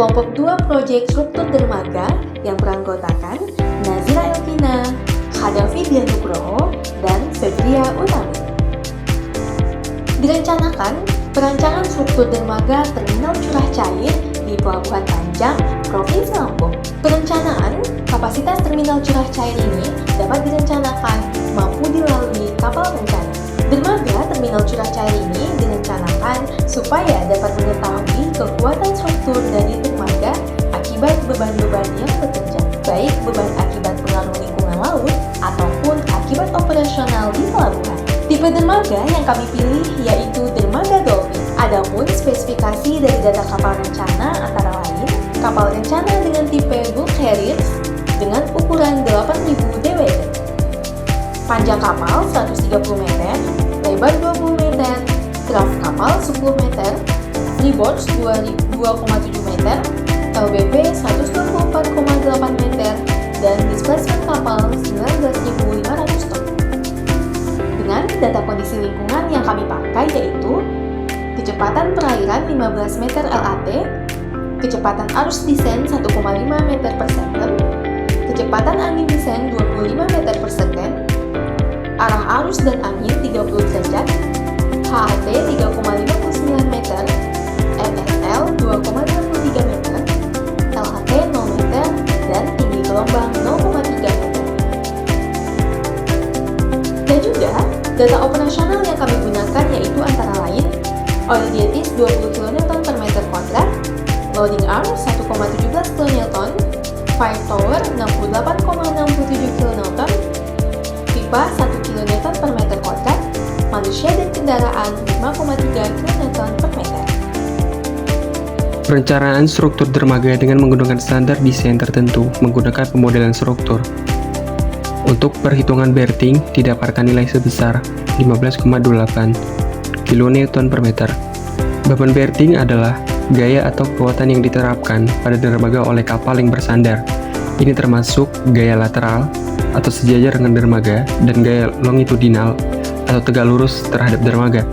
kelompok 2 proyek struktur dermaga yang beranggotakan Nazira Elvina, Khadafi Dianugroho, dan Febria Utami. Direncanakan perancangan struktur dermaga terminal curah cair di Pelabuhan Panjang, Provinsi Lampung. Perencanaan kapasitas terminal curah cair ini dapat direncanakan mampu dilalui kapal rencana. Dermaga terminal curah cair ini direncanakan supaya dapat mengetahui kekuatan struktur dari dermaga akibat beban-beban yang bekerja, baik beban akibat pengaruh lingkungan laut ataupun akibat operasional di pelabuhan. Tipe dermaga yang kami pilih yaitu dermaga Dolphin. Adapun spesifikasi dari data kapal rencana antara lain kapal rencana dengan tipe bulk carriers dengan ukuran 8000 dwt. Panjang kapal 130 meter, lebar 20 meter, draft kapal 10 meter, freeboard 2,7 meter, LBP 124,8 meter, dan displacement kapal 19.500 ton. Dengan data kondisi lingkungan yang kami pakai yaitu kecepatan perairan 15 meter LAT, kecepatan arus desain 1,5 meter per second, kecepatan angin desain 25 meter per second, arah arus dan angin 30 derajat, HAT 3,59 meter, MSL 2,63 meter, LHT 0 meter, dan tinggi gelombang 0,3 meter. Dan juga, data operasional yang kami gunakan yaitu antara lain oil jetis 20 kN per meter kuadrat, loading arm 1,17 kN, fire tower 68,67 kN, pipa 1 kN per meter kuadrat, manusia dan kendaraan 5,3 kN per meter. Perencanaan struktur dermaga dengan menggunakan standar desain tertentu menggunakan pemodelan struktur. Untuk perhitungan berthing didapatkan nilai sebesar 15,28 kN per meter. Beban berthing adalah gaya atau kekuatan yang diterapkan pada dermaga oleh kapal yang bersandar. Ini termasuk gaya lateral atau sejajar dengan dermaga dan gaya longitudinal atau tegak lurus terhadap dermaga.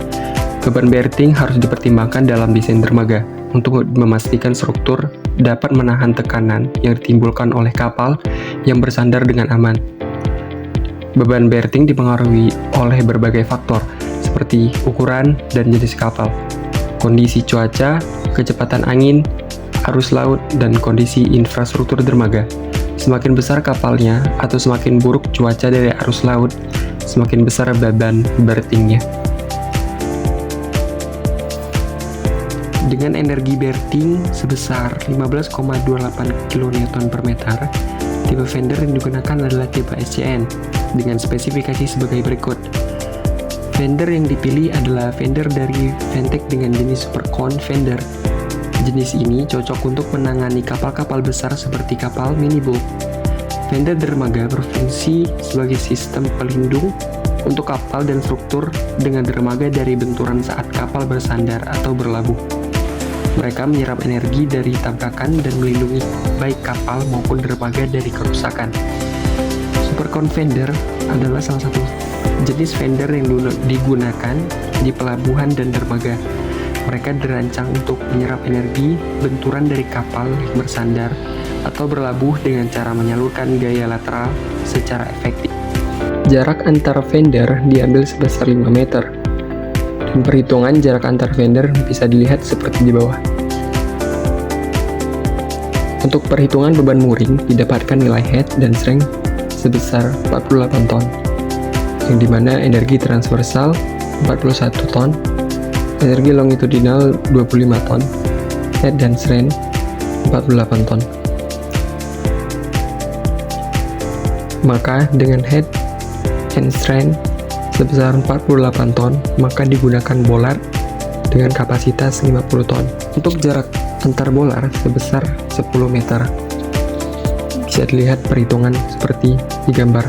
Beban berthing harus dipertimbangkan dalam desain dermaga untuk memastikan struktur dapat menahan tekanan yang ditimbulkan oleh kapal yang bersandar dengan aman. Beban berthing dipengaruhi oleh berbagai faktor seperti ukuran dan jenis kapal, kondisi cuaca, kecepatan angin, arus laut, dan kondisi infrastruktur dermaga. Semakin besar kapalnya atau semakin buruk cuaca dari arus laut, semakin besar beban berthingnya. Dengan energi berthing sebesar 15,28 kN per meter, tipe fender yang digunakan adalah tipe SCN dengan spesifikasi sebagai berikut. Fender yang dipilih adalah fender dari Ventec dengan jenis Supercon fender. Jenis ini cocok untuk menangani kapal-kapal besar seperti kapal minibulk. Fender dermaga berfungsi sebagai sistem pelindung untuk kapal dan struktur dengan dermaga dari benturan saat kapal bersandar atau berlabuh. Mereka menyerap energi dari tabrakan dan melindungi baik kapal maupun dermaga dari kerusakan. Supercon fender adalah salah satu jenis fender yang digunakan di pelabuhan dan dermaga. Mereka dirancang untuk menyerap energi benturan dari kapal yang bersandar atau berlabuh dengan cara menyalurkan gaya lateral secara efektif. Jarak antar fender diambil sebesar 5 meter. Dan perhitungan jarak antar fender bisa dilihat seperti di bawah. Untuk perhitungan beban mooring didapatkan nilai head dan strength sebesar 48 ton. Yang dimana energi transversal 41 ton, energi longitudinal 25 ton, head dan strength 48 ton. Maka dengan head and strength sebesar 48 ton, maka digunakan bolar dengan kapasitas 50 ton. Untuk jarak antar bolar sebesar 10 meter. Bisa dilihat perhitungan seperti di gambar.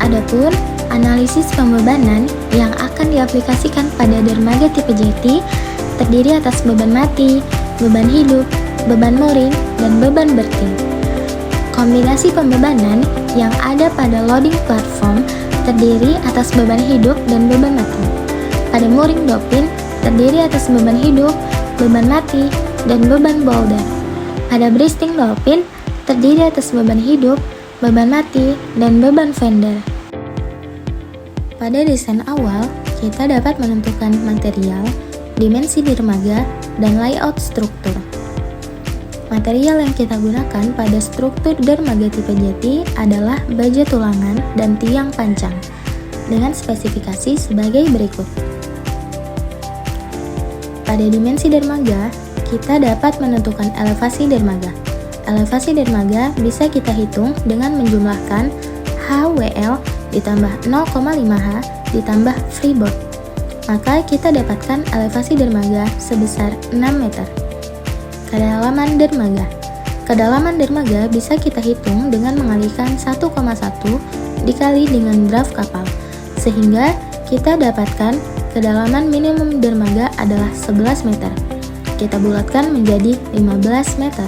Adapun analisis pembebanan yang akan diaplikasikan pada dermaga tipe jetty terdiri atas beban mati, beban hidup, beban mooring, dan beban berthing. Kombinasi pembebanan yang ada pada loading platform terdiri atas beban hidup dan beban mati. Pada mooring Dolphin terdiri atas beban hidup, beban mati, dan beban boulder. Pada breasting dolphin, terdiri atas beban hidup, beban mati, dan beban fender. Pada desain awal, kita dapat menentukan material, dimensi dermaga, dan layout struktur. Material yang kita gunakan pada struktur dermaga tipe jeti adalah baja tulangan dan tiang pancang, dengan spesifikasi sebagai berikut. Pada dimensi dermaga, kita dapat menentukan elevasi dermaga. Elevasi dermaga bisa kita hitung dengan menjumlahkan HWL ditambah 0,5H ditambah freeboard. Maka kita dapatkan elevasi dermaga sebesar 6 meter. Kedalaman dermaga. Kedalaman dermaga bisa kita hitung dengan mengalihkan 1,1 dikali dengan draft kapal, sehingga kita dapatkan kedalaman minimum dermaga adalah 11 meter. Kita bulatkan menjadi 15 meter.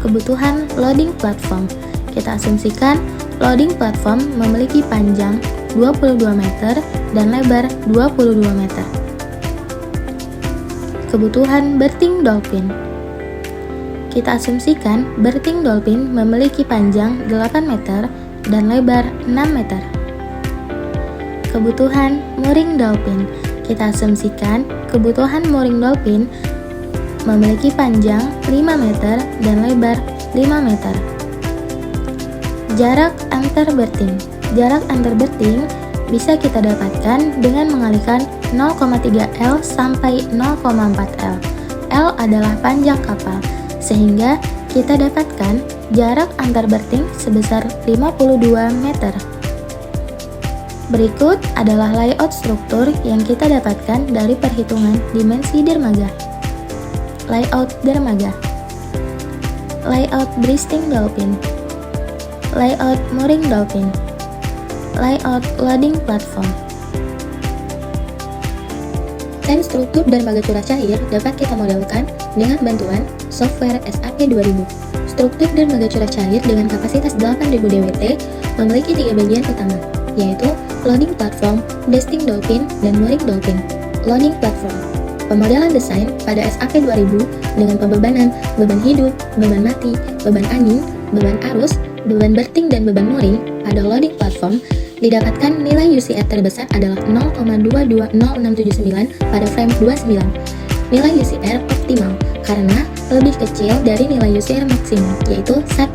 Kebutuhan loading platform. Kita asumsikan loading platform memiliki panjang 22 meter dan lebar 22 meter. Kebutuhan berthing dolphin. Kita asumsikan berthing dolphin memiliki panjang 8 meter dan lebar 6 meter. Kebutuhan mooring dolphin. Kita asumsikan kebutuhan mooring dolphin memiliki panjang 5 meter dan lebar 5 meter. Jarak antar berthing. Jarak antar berthing bisa kita dapatkan dengan mengalihkan 0,3 L sampai 0,4 L. L adalah panjang kapal, sehingga kita dapatkan jarak antar berthing sebesar 52 meter. Berikut adalah layout struktur yang kita dapatkan dari perhitungan dimensi dermaga. Layout dermaga. Layout breasting dolphin. Layout mooring dolphin. Layout loading platform. Desain struktur dermaga curah cair dapat kita modelkan dengan bantuan software SAP 2000. Struktur dermaga curah cair dengan kapasitas 8000 DWT memiliki 3 bagian utama, yaitu loading platform, breasting dolphin, dan mooring dolphin. Loading platform. Pemodelan desain pada SAP 2000 dengan pembebanan beban hidup, beban mati, beban angin, beban arus, beban berthing, dan beban mooring pada loading platform didapatkan nilai UCR terbesar adalah 0,220679 pada frame 29. Nilai UCR optimal karena lebih kecil dari nilai UCR maksimum, yaitu 1.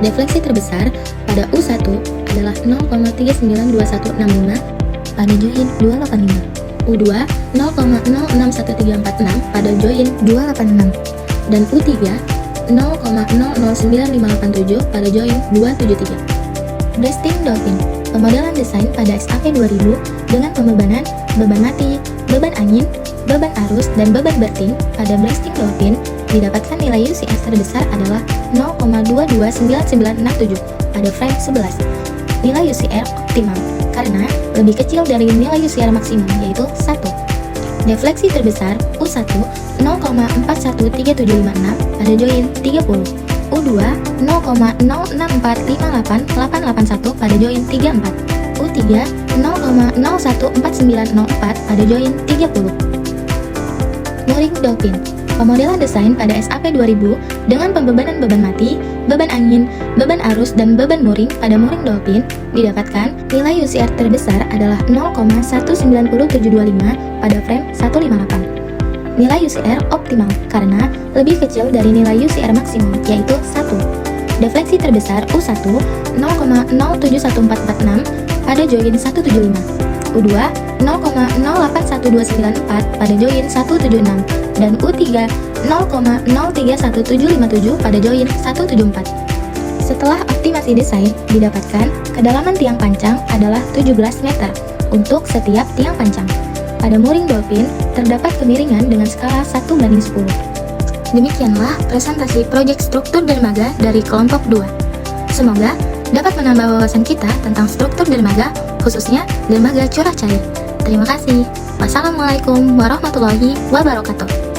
Defleksi terbesar pada U1 adalah 0,392165 pada join 285. U2 0,061346 pada join 286 dan U3 0,009587 pada join 273. Breasting dolphin. Pemodelan desain pada SAP 2000 dengan pembebanan beban mati, beban angin, beban arus, dan beban berthing pada breasting dolphin didapatkan nilai UCR terbesar adalah 0,229967 pada frame 11. Nilai UCR optimal karena lebih kecil dari nilai UCR maksimum, yaitu 1. Defleksi terbesar U1 0,413756 pada join 30. U2 0,06458881 pada join 34. U3 0,014904 pada join 30. Mooring dolphin. Pemodelan desain pada SAP 2000 dengan pembebanan beban mati, beban angin, beban arus, dan beban mooring pada mooring dolphin didapatkan nilai UCR terbesar adalah 0,190725 pada frame 158. Nilai UCR optimal karena lebih kecil dari nilai UCR maksimum, yaitu 1. Defleksi terbesar U1 0,071446 pada join 175. U2 0,081294 pada join 176 dan U3 0,031757 pada join 174. Setelah optimasi desain, didapatkan kedalaman tiang pancang adalah 17 meter untuk setiap tiang pancang. Pada mooring dolphin, terdapat kemiringan dengan skala 1:10. Demikianlah presentasi proyek struktur dermaga dari kelompok 2. Semoga dapat menambah wawasan kita tentang struktur dermaga, khususnya dermaga curah cair. Terima kasih. Wassalamualaikum warahmatullahi wabarakatuh.